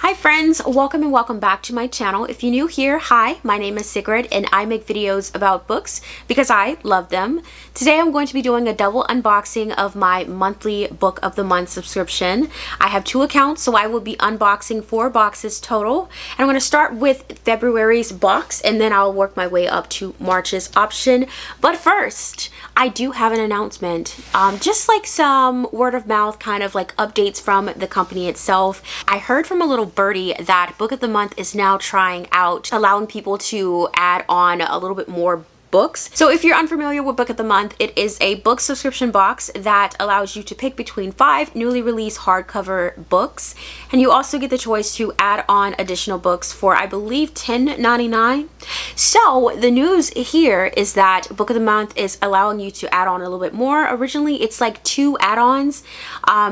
Hi friends, welcome and welcome back to my channel. If you're new here, hi, my name is Sigrid and I make videos about books because I love them. Today I'm going to be doing a double unboxing of my monthly book of the month subscription. I have two accounts, so I will be unboxing 4 boxes total. And I'm going to start with February's box and then I'll work my way up to March's option. But first, I do have an announcement. Just like some word of mouth kind of like updates from the company itself. I heard from a little birdie that Book of the Month is now trying out allowing people to add on a little bit more books. So if you're unfamiliar with Book of the Month, it is a book subscription box that allows you to pick between 5 newly released hardcover books, and you also get the choice to add on additional books for I believe $10.99. So the news here is that Book of the Month is allowing you to add on a little bit more. Originally it's like 2 add-ons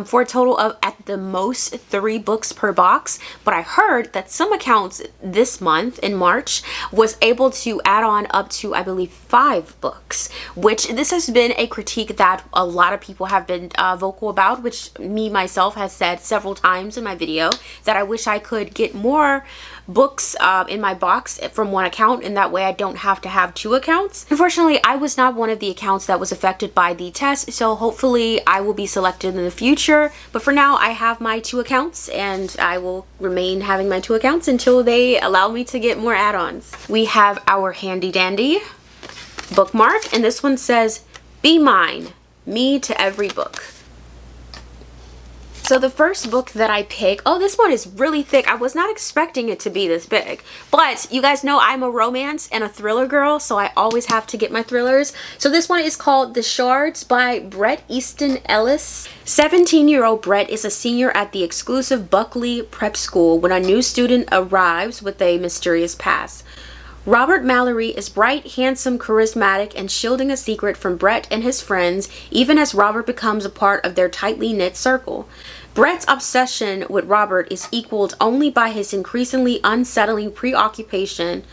for a total of at the most 3 books per box, but I heard that some accounts this month in March was able to add on up to I believe 5 books, which this has been a critique that a lot of people have been vocal about, which me myself has said several times in my video that I wish I could get more books in my box from one account, and that way I don't have to have 2 accounts. Unfortunately, I was not one of the accounts that was affected by the test, so hopefully I will be selected in the future. But for now, I have my 2 accounts and I will remain having my 2 accounts until they allow me to get more add-ons. We have our handy dandy bookmark, and this one says, "Be mine, me to every book." So the first book that I pick, oh, this one is really thick. I was not expecting it to be this big, but you guys know I'm a romance and a thriller girl, so I always have to get my thrillers. So this one is called The Shards by Bret Easton Ellis. 17-year-old Bret is a senior at the exclusive Buckley Prep School when a new student arrives with a mysterious past. Robert Mallory is bright, handsome, charismatic, and shielding a secret from Bret and his friends, even as Robert becomes a part of their tightly knit circle. Bret's obsession with Robert is equaled only by his increasingly unsettling preoccupation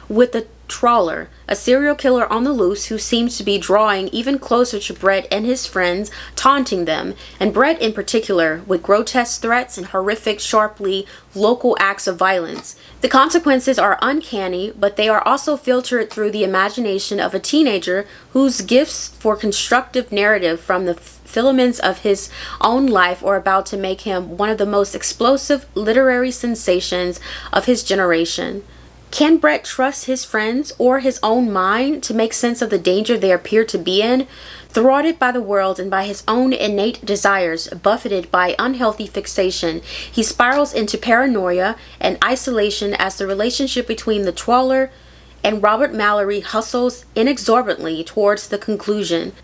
with the Trawler, a serial killer on the loose who seems to be drawing even closer to Bret and his friends, taunting them, and Bret in particular, with grotesque threats and horrific, sharply local acts of violence. The consequences are uncanny, but they are also filtered through the imagination of a teenager whose gifts for constructive narrative from the filaments of his own life are about to make him one of the most explosive literary sensations of his generation. Can Bret trust his friends or his own mind to make sense of the danger they appear to be in? Thwarted by the world and by his own innate desires, buffeted by unhealthy fixation, he spirals into paranoia and isolation as the relationship between the Trawler and Robert Mallory hustles inexorably towards the conclusion.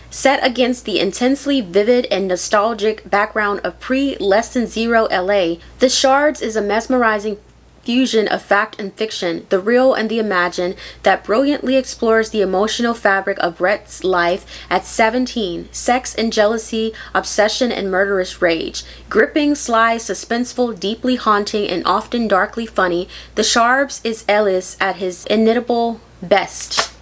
Set against the intensely vivid and nostalgic background of pre-Less Than Zero LA, The Shards is a mesmerizing fusion of fact and fiction, the real and the imagined, that brilliantly explores the emotional fabric of Bret's life at 17, sex and jealousy, obsession and murderous rage. Gripping, sly, suspenseful, deeply haunting, and often darkly funny, The Shards is Ellis at his inimitable best.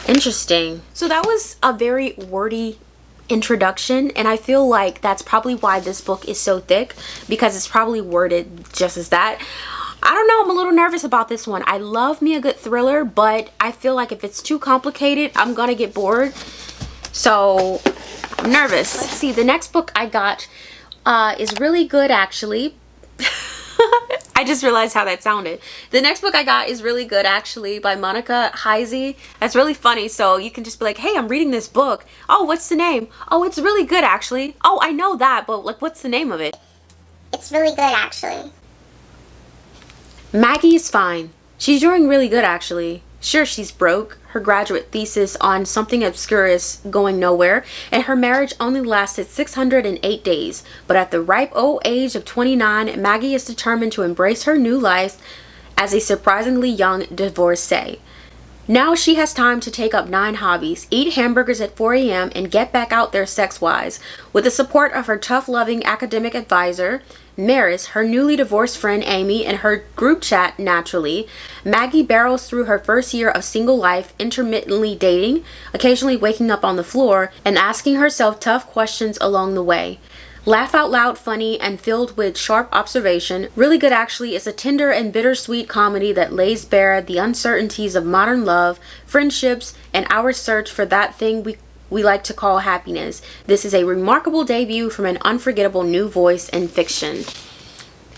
Interesting. So that was a very wordy introduction, and I feel like that's probably why this book is so thick, because it's probably worded just as that. I don't know, I'm a little nervous about this one. I love me a good thriller, but I feel like if it's too complicated, I'm gonna get bored. So I'm nervous. Let's see, the next book I got is really good actually. I just realized how that sounded. The next book I got is really good actually, by Monica Heisey. That's really funny, so you can just be like, hey, I'm reading this book. Oh, what's the name? Oh, it's really good actually. Oh, I know that, but like, what's the name of it? It's really good actually. Maggie is fine. She's doing really good actually. Sure, she's broke. Her graduate thesis on something obscure is going nowhere, and her marriage only lasted 608 days. But at the ripe old age of 29, Maggie is determined to embrace her new life as a surprisingly young divorcee. Now she has time to take up 9 hobbies, eat hamburgers at 4 a.m., and get back out there sex-wise. With the support of her tough-loving academic advisor, Maris, her newly divorced friend Amy, and her group chat Naturally, Maggie barrels through her first year of single life, intermittently dating, occasionally waking up on the floor, and asking herself tough questions along the way. Laugh out loud funny and filled with sharp observation. Really Good Actually is a tender and bittersweet comedy that lays bare the uncertainties of modern love, friendships, and our search for that thing we like to call happiness. This is a remarkable debut from an unforgettable new voice in fiction.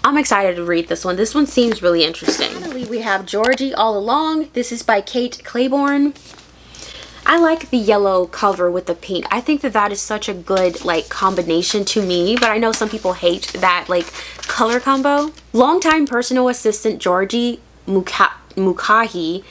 I'm excited to read this one. This one seems really interesting. Finally, we have Georgie All Along. This is by Kate Claiborne. I like the yellow cover with the pink. I think that that is such a good like combination to me, but I know some people hate that like color combo. Longtime personal assistant Georgie Mukahi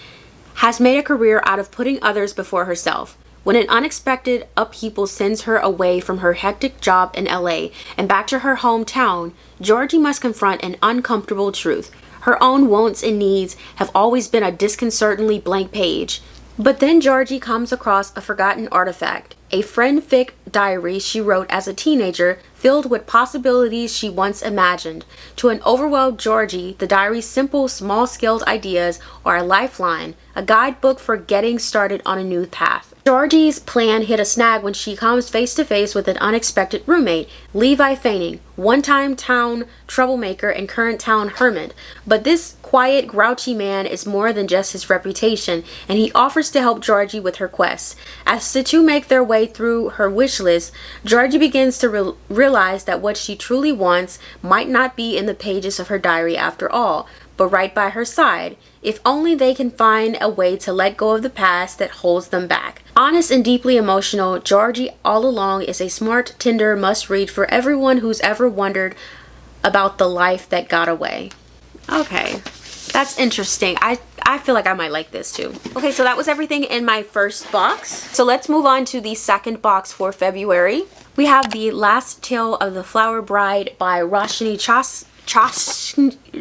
has made a career out of putting others before herself. When an unexpected upheaval sends her away from her hectic job in LA and back to her hometown, Georgie must confront an uncomfortable truth. Her own wants and needs have always been a disconcertingly blank page. But then Georgie comes across a forgotten artifact, a friend-fic diary she wrote as a teenager filled with possibilities she once imagined. To an overwhelmed Georgie, the diary's simple, small-scaled ideas are a lifeline, a guidebook for getting started on a new path. Georgie's plan hit a snag when she comes face to face with an unexpected roommate, Levi Fanning, one-time town troublemaker and current town hermit. But this quiet, grouchy man is more than just his reputation, and he offers to help Georgie with her quest. As the two make their way through her wish list, Georgie begins to realize that what she truly wants might not be in the pages of her diary after all, but right by her side, if only they can find a way to let go of the past that holds them back. Honest and deeply emotional, Georgie All Along is a smart, tender must-read for everyone who's ever wondered about the life that got away. Okay, that's interesting. I feel like I might like this too. Okay, so that was everything in my first box. So let's move on to the second box for February. We have The Last Tale of the Flower Bride by Roshani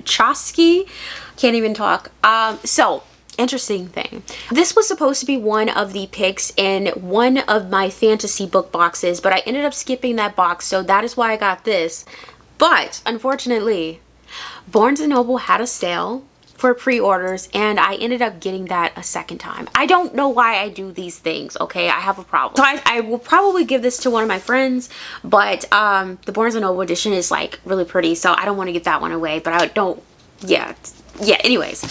Chosky. Can't even talk. So interesting thing. This was supposed to be one of the picks in one of my fantasy book boxes, but I ended up skipping that box, so that is why I got this. But unfortunately, Barnes & Noble had a sale for pre-orders, and I ended up getting that a second time. I don't know why I do these things, okay? I have a problem. So I will probably give this to one of my friends, but the Barnes & Noble edition is like really pretty, so I don't want to give that one away, but I don't, yeah, anyways.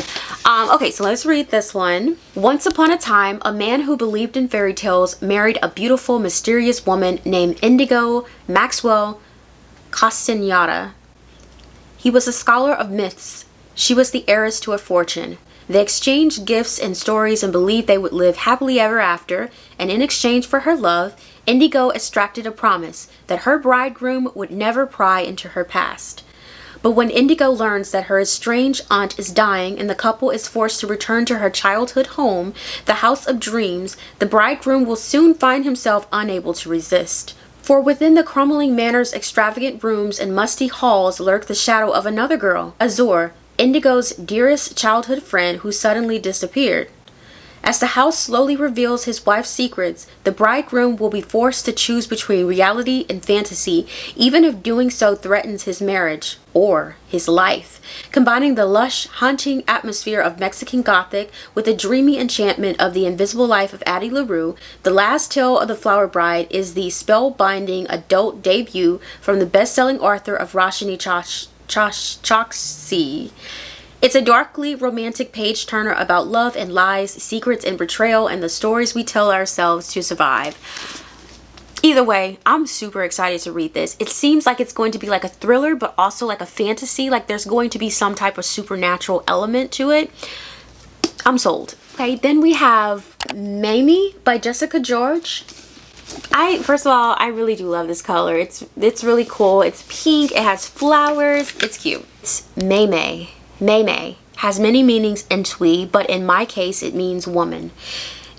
Okay, so let's read this one. Once upon a time, a man who believed in fairy tales married a beautiful, mysterious woman named Indigo Maxwell Castaneda. He was a scholar of myths. She was the heiress to a fortune. They exchanged gifts and stories and believed they would live happily ever after, and in exchange for her love, Indigo extracted a promise that her bridegroom would never pry into her past. But when Indigo learns that her estranged aunt is dying and the couple is forced to return to her childhood home, the House of Dreams, the bridegroom will soon find himself unable to resist. For within the crumbling manor's extravagant rooms and musty halls lurked the shadow of another girl, Azure, Indigo's dearest childhood friend who suddenly disappeared. As the house slowly reveals his wife's secrets, the bridegroom will be forced to choose between reality and fantasy, even if doing so threatens his marriage or his life. Combining the lush, haunting atmosphere of Mexican Gothic with the dreamy enchantment of the invisible life of Addie LaRue, The Last Tale of the Flower Bride is the spellbinding adult debut from the best-selling author of Roshani Chokshi. It's a darkly romantic page-turner about love and lies, secrets and betrayal, and the stories we tell ourselves to survive. Either way, I'm super excited to read this. It seems like it's going to be like a thriller, but also like a fantasy. Like there's going to be some type of supernatural element to it. I'm sold. Okay, then we have Mamie by Jessica George. First of all, I really do love this color. It's really cool. It's pink. It has flowers. It's cute. It's Maymay. Maymay has many meanings in Twi, but in my case, it means woman.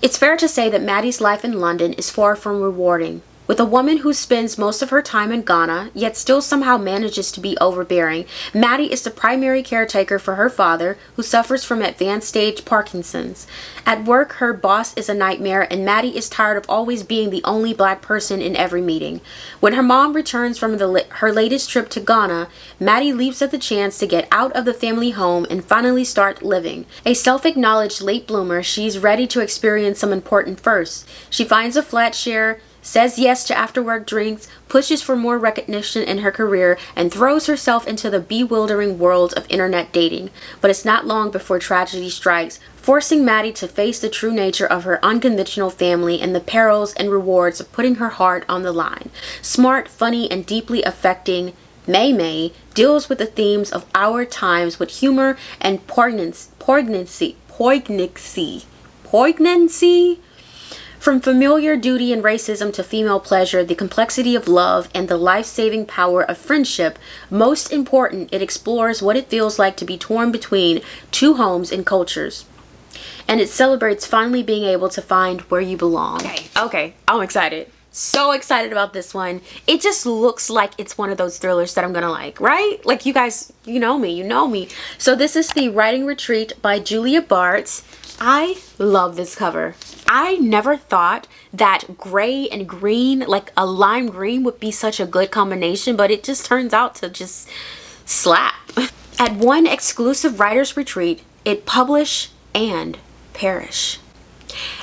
It's fair to say that Maddie's life in London is far from rewarding. With a woman who spends most of her time in Ghana, yet still somehow manages to be overbearing, Maddie is the primary caretaker for her father, who suffers from advanced stage Parkinson's. At work, her boss is a nightmare, and Maddie is tired of always being the only black person in every meeting. When her mom returns from her latest trip to Ghana, Maddie leaps at the chance to get out of the family home and finally start living. A self-acknowledged late bloomer, she's ready to experience some important firsts. She finds a flat share says yes to after-work drinks, pushes for more recognition in her career, and throws herself into the bewildering world of internet dating. But it's not long before tragedy strikes, forcing Maddie to face the true nature of her unconventional family and the perils and rewards of putting her heart on the line. Smart, funny, and deeply affecting, May May deals with the themes of our times with humor and poignancy. From familiar duty and racism to female pleasure, the complexity of love, and the life-saving power of friendship. Most important, it explores what it feels like to be torn between two homes and cultures. And it celebrates finally being able to find where you belong. Okay, I'm excited. So excited about this one. It just looks like it's one of those thrillers that I'm gonna like, right? Like, you guys, you know me. So this is the Writing Retreat by Julia Bartz. I love this cover. I never thought that gray and green, like a lime green, would be such a good combination, but it just turns out to just slap. At one exclusive writer's retreat, it publish and perish.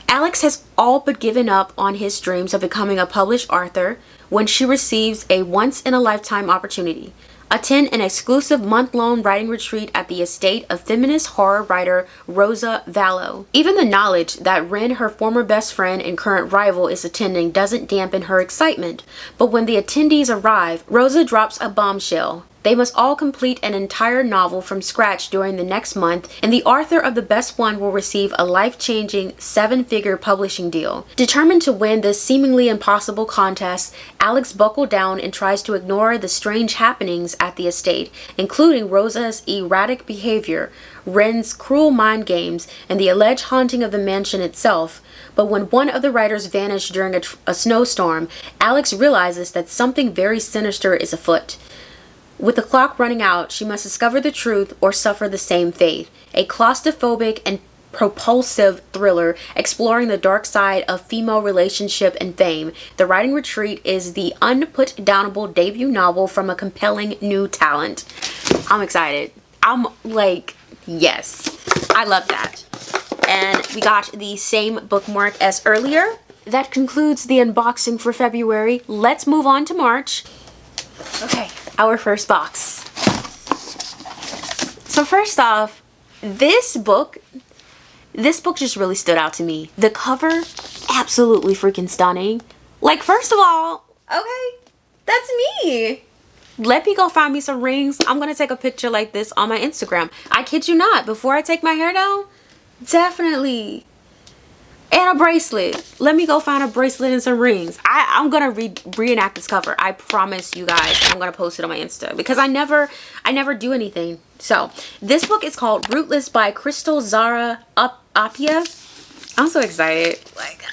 Alex has all but given up on his dreams of becoming a published author when she receives a once-in-a-lifetime opportunity. Attend an exclusive month-long writing retreat at the estate of feminist horror writer Rosa Vallow. Even the knowledge that Ren, her former best friend and current rival, is attending doesn't dampen her excitement. But when the attendees arrive, Rosa drops a bombshell. They must all complete an entire novel from scratch during the next month, and the author of the best one will receive a life-changing 7-figure publishing deal. Determined to win this seemingly impossible contest, Alex buckles down and tries to ignore the strange happenings at the estate, including Rosa's erratic behavior, Ren's cruel mind games, and the alleged haunting of the mansion itself. But when one of the writers vanished during a snowstorm, Alex realizes that something very sinister is afoot. With the clock running out, she must discover the truth or suffer the same fate. A claustrophobic and propulsive thriller exploring the dark side of female relationship and fame. The Writing Retreat is the unputdownable debut novel from a compelling new talent. I'm excited. I'm like, yes, I love that. And we got the same bookmark as earlier. That concludes the unboxing for February. Let's move on to March. Okay, our first box. So first off, this book just really stood out to me. The cover, absolutely freaking stunning. Like, first of all, okay, that's me. Let me go find me some rings. I'm gonna take a picture like this on my Instagram. I kid you not, before I take my hair down, definitely. And a bracelet. Let me go find a bracelet and some rings. I'm gonna reenact this cover. I promise you guys. I'm gonna post it on my Insta because I never do anything. So this book is called Rootless by Crystal Zara Apia. I'm so excited. Like,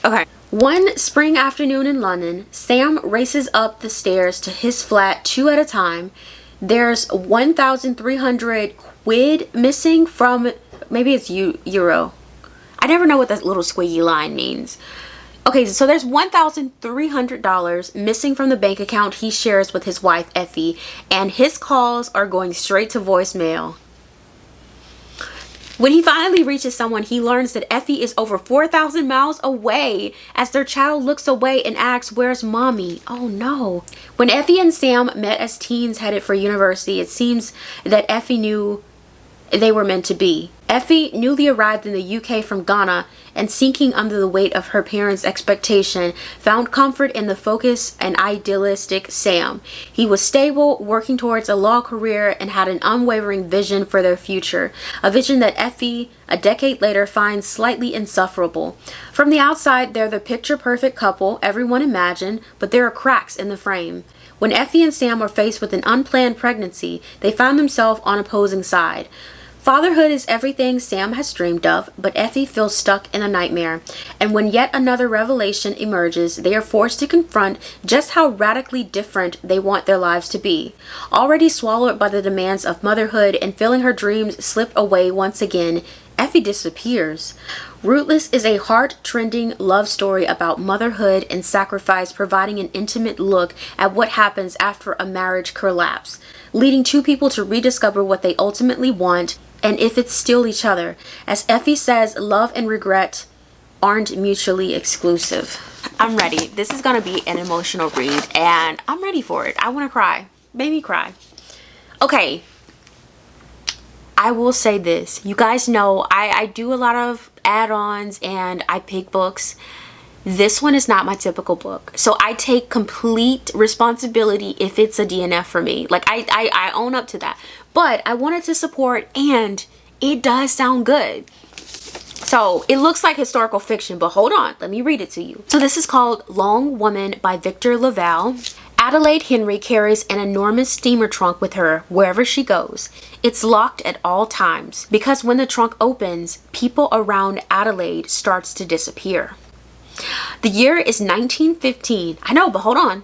okay. One spring afternoon in London, Sam races up the stairs to his flat 2 at a time. There's 1,300 quid missing from, maybe it's euro. I never know what that little squiggy line means. Okay, so there's $1,300 missing from the bank account he shares with his wife, Effie, and his calls are going straight to voicemail. When he finally reaches someone, he learns that Effie is over 4,000 miles away as their child looks away and asks, "Where's mommy?" Oh no. When Effie and Sam met as teens headed for university, it seems that Effie knew they were meant to be. Effie, newly arrived in the UK from Ghana and sinking under the weight of her parents' expectation, found comfort in the focused and idealistic Sam. He was stable, working towards a law career, and had an unwavering vision for their future. A vision that Effie, a decade later, finds slightly insufferable. From the outside, they're the picture-perfect couple everyone imagined, but there are cracks in the frame. When Effie and Sam are faced with an unplanned pregnancy, they find themselves on opposing sides. Fatherhood is everything Sam has dreamed of, but Effie feels stuck in a nightmare. And when yet another revelation emerges, they are forced to confront just how radically different they want their lives to be. Already swallowed by the demands of motherhood and feeling her dreams slip away once again, Effie disappears. Rootless is a heart-trending love story about motherhood and sacrifice, providing an intimate look at what happens after a marriage collapse, leading two people to rediscover what they ultimately want and if it's still each other. As Effie says, love and regret aren't mutually exclusive. I'm ready. This is gonna be an emotional read and I'm ready for it. I wanna cry. Made me cry. Okay. I will say this. You guys know I do a lot of add-ons and I pick books. This one is not my typical book. So I take complete responsibility if it's a DNF for me. Like I own up to that. But I wanted to support and it does sound good. So it looks like historical fiction, but hold on, let me read it to you. So this is called Long Woman by Victor Laval. Adelaide Henry carries an enormous steamer trunk with her wherever she goes. It's locked at all times because when the trunk opens, people around Adelaide starts to disappear. The year is 1915. I know, but hold on.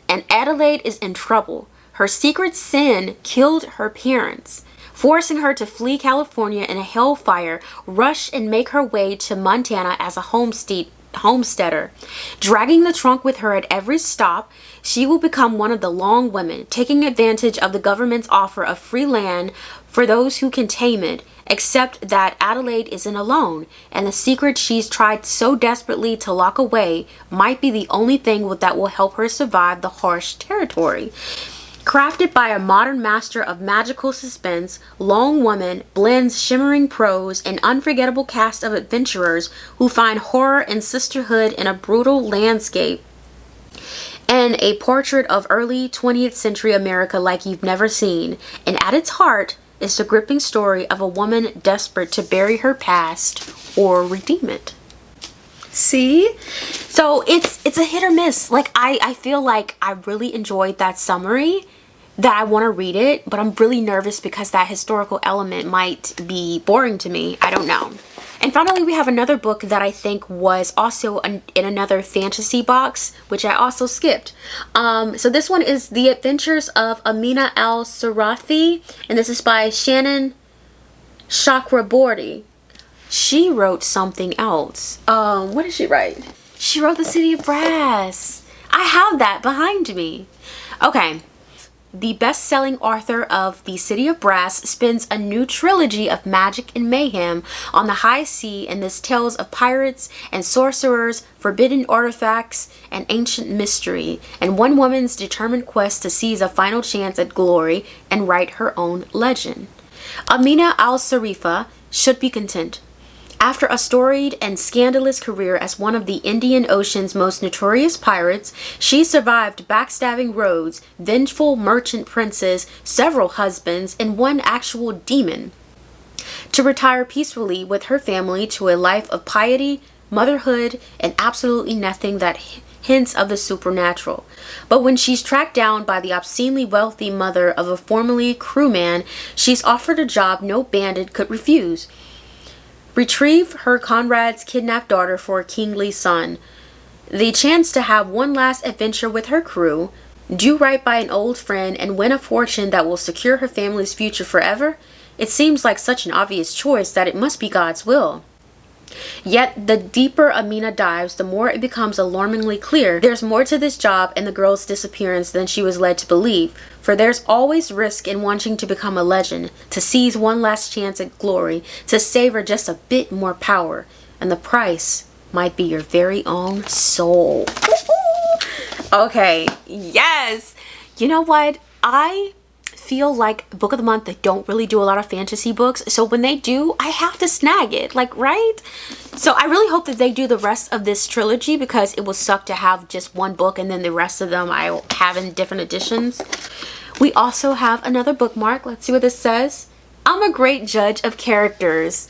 And Adelaide is in trouble. Her secret sin killed her parents, forcing her to flee California in a hellfire, rush and make her way to Montana as a homesteader. Dragging the trunk with her at every stop, she will become one of the Long Women, taking advantage of the government's offer of free land for those who can tame it, except that Adelaide isn't alone, and the secret she's tried so desperately to lock away might be the only thing that will help her survive the harsh territory. Crafted by a modern master of magical suspense, Long Woman blends shimmering prose and unforgettable cast of adventurers who find horror and sisterhood in a brutal landscape and a portrait of early 20th century America like you've never seen. And at its heart is the gripping story of a woman desperate to bury her past or redeem it. See? So it's a hit or miss. Like I feel like I really enjoyed that summary, that I want to read it, but I'm really nervous because that historical element might be boring to me. I don't know. And finally, we have another book that I think was also in another fantasy box, which I also skipped. So this one is The Adventures of Amina al-Sarathi, and this is by Shannon Chakraborty. She wrote something else. What did she write? She wrote The City of Brass. I have that behind me. Okay. The best-selling author of The City of Brass spins a new trilogy of magic and mayhem on the high sea in this tales of pirates and sorcerers, forbidden artifacts, and ancient mystery, and one woman's determined quest to seize a final chance at glory and write her own legend. Amina al-Sarifa should be content. After a storied and scandalous career as one of the Indian Ocean's most notorious pirates, she survived backstabbing rogues, vengeful merchant princes, several husbands, and one actual demon, to retire peacefully with her family to a life of piety, motherhood, and absolutely nothing that hints of the supernatural. But when she's tracked down by the obscenely wealthy mother of a formerly crewman, she's offered a job no bandit could refuse. Retrieve her comrade's kidnapped daughter for a kingly son. The chance to have one last adventure with her crew, do right by an old friend, and win a fortune that will secure her family's future forever. It seems like such an obvious choice that it must be God's will. Yet, the deeper Amina dives, the more it becomes alarmingly clear there's more to this job and the girl's disappearance than she was led to believe, for there's always risk in wanting to become a legend, to seize one last chance at glory, to savor just a bit more power, and the price might be your very own soul. Okay, yes! You know what? I feel like book of the month, they don't really do a lot of fantasy books, so when they do, I have to snag it, like, right? So I really hope that they do the rest of this trilogy, because it will suck to have just one book and then the rest of them I will have in different editions. We also have another bookmark. Let's see what this says. I'm a great judge of characters.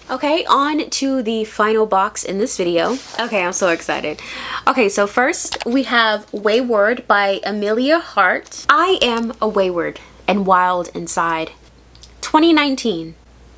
Okay, on to the final box in this video. Okay, I'm so excited. Okay, so first we have Wayward by Amelia Hart. I am a wayward and wild inside. 2019.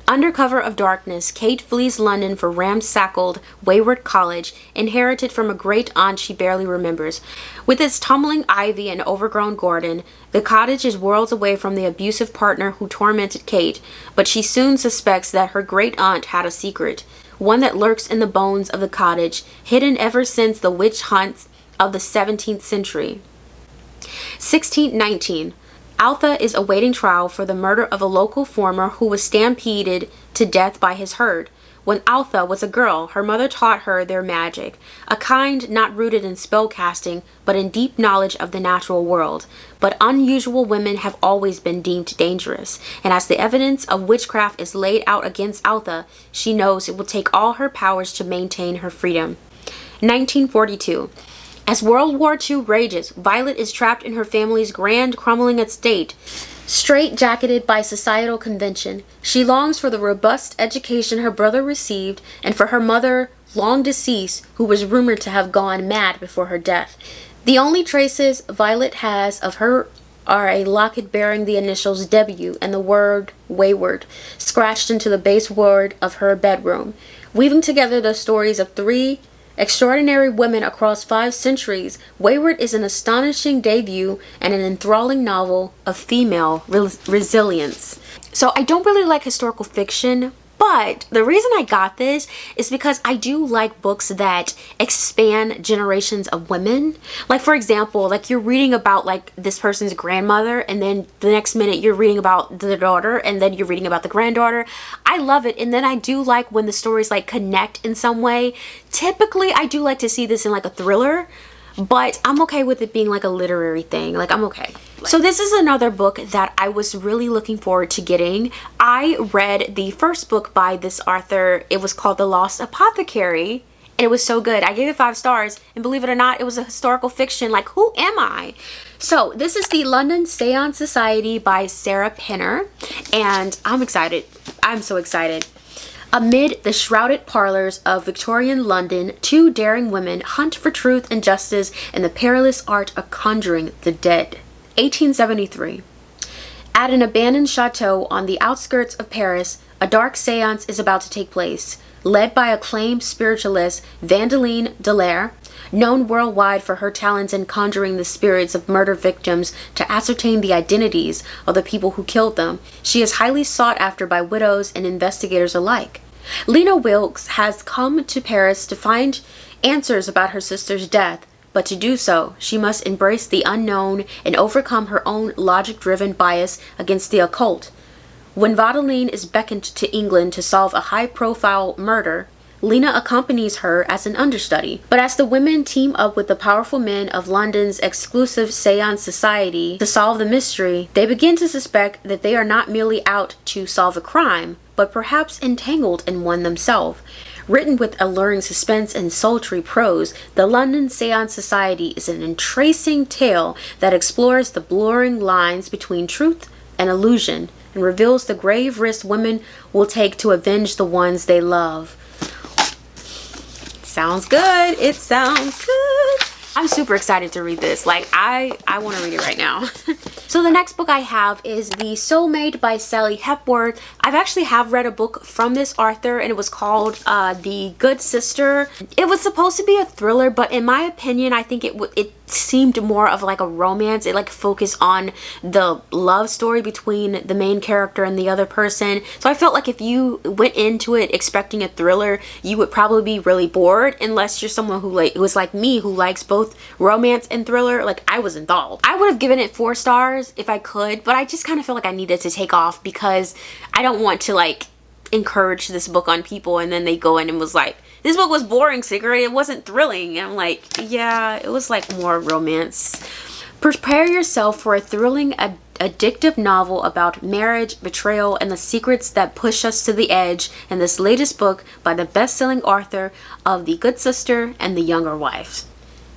Under cover of darkness, Kate flees London for ramsackled Wayward College, inherited from a great aunt she barely remembers. With its tumbling ivy and overgrown garden, the cottage is worlds away from the abusive partner who tormented Kate, but she soon suspects that her great aunt had a secret, one that lurks in the bones of the cottage, hidden ever since the witch hunts of the 17th century. 1619. Altha is awaiting trial for the murder of a local farmer who was stampeded to death by his herd. When Altha was a girl, her mother taught her their magic, a kind not rooted in spell casting, but in deep knowledge of the natural world. But unusual women have always been deemed dangerous, and as the evidence of witchcraft is laid out against Altha, she knows it will take all her powers to maintain her freedom. 1942. As World War II rages, Violet is trapped in her family's grand crumbling estate. Straight-jacketed by societal convention, she longs for the robust education her brother received and for her mother, long deceased, who was rumored to have gone mad before her death. The only traces Violet has of her are a locket bearing the initials W and the word wayward, scratched into the baseboard of her bedroom. Weaving together the stories of three extraordinary women across 5 centuries, Wayward is an astonishing debut and an enthralling novel of female resilience. So I don't really like historical fiction, but the reason I got this is because I do like books that expand generations of women. Like, for example, like you're reading about like this person's grandmother, and then the next minute you're reading about the daughter, and then you're reading about the granddaughter. I love it. And then I do like when the stories like connect in some way. Typically, I do like to see this in like a thriller, but I'm okay with it being like a literary thing. Like, I'm okay. So this is another book that I was really looking forward to getting. I read the first book by this author. It was called The Lost Apothecary, and it was so good. I gave it 5 stars, and believe it or not, it was a historical fiction. Like, who am I? So this is the London Seance Society by Sarah Penner, and I'm excited. I'm so excited. Amid the shrouded parlors of Victorian London, 2 daring women hunt for truth and justice in the perilous art of conjuring the dead. 1873. At an abandoned chateau on the outskirts of Paris, a dark seance is about to take place. Led by acclaimed spiritualist Vandeline Dallaire, known worldwide for her talents in conjuring the spirits of murder victims to ascertain the identities of the people who killed them, she is highly sought after by widows and investigators alike. Lena Wilkes has come to Paris to find answers about her sister's death, but to do so, she must embrace the unknown and overcome her own logic-driven bias against the occult. When Vandeline is beckoned to England to solve a high-profile murder, Lena accompanies her as an understudy. But as the women team up with the powerful men of London's exclusive seance society to solve the mystery, they begin to suspect that they are not merely out to solve a crime, but perhaps entangled in one themselves. Written with alluring suspense and sultry prose, the London Seance Society is an entrancing tale that explores the blurring lines between truth and illusion and reveals the grave risks women will take to avenge the ones they love. Sounds good. It sounds good. I'm super excited to read this. Like, I want to read it right now. So the next book I have is The Soulmate by Sally Hepworth. I've actually have read a book from this author, and it was called The Good Sister. It was supposed to be a thriller, but in my opinion, I think it seemed more of like a romance. It like focused on the love story between the main character and the other person. So I felt like if you went into it expecting a thriller, you would probably be really bored, unless you're someone who was like me, who likes both romance and thriller. Like, I was enthralled. I would have given it 4 stars if I could, but I just kind of feel like I needed to take off because I don't want to like encourage this book on people and then they go in and was like, this book was boring, Sigrid, it wasn't thrilling. And I'm like, yeah, it was like more romance. Prepare yourself for a thrilling, addictive novel about marriage, betrayal, and the secrets that push us to the edge in this latest book by the best-selling author of The Good Sister and The Younger Wives.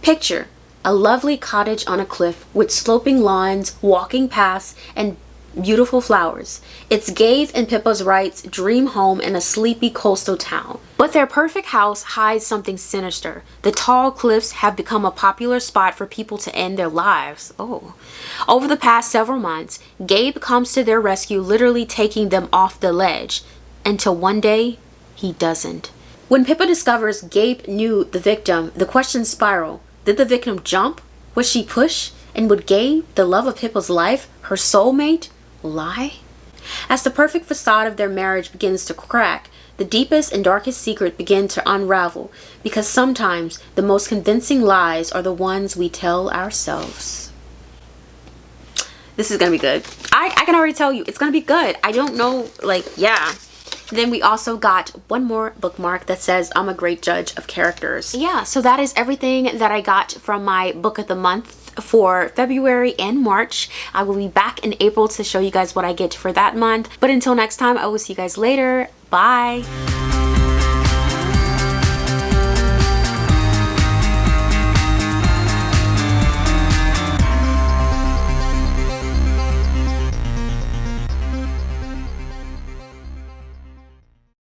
Picture a lovely cottage on a cliff with sloping lawns, walking paths, and beautiful flowers. It's Gabe and Pippa's Wright's dream home in a sleepy coastal town. But their perfect house hides something sinister. The tall cliffs have become a popular spot for people to end their lives. Oh. Over the past several months, Gabe comes to their rescue, literally taking them off the ledge. Until one day, he doesn't. When Pippa discovers Gabe knew the victim, the questions spiral. Did the victim jump? Was she pushed? And would Gabe, the love of Pippa's life, her soulmate, lie? As the perfect facade of their marriage begins to crack, the deepest and darkest secret begin to unravel, because sometimes the most convincing lies are the ones we tell ourselves. This is gonna be good. I can already tell you, it's gonna be good. I don't know, like, yeah. Then we also got one more bookmark that says, I'm a great judge of characters. Yeah, so that is everything that I got from my book of the month for February and March. I will be back in April to show you guys what I get for that month. But until next time, I will see you guys later. Bye.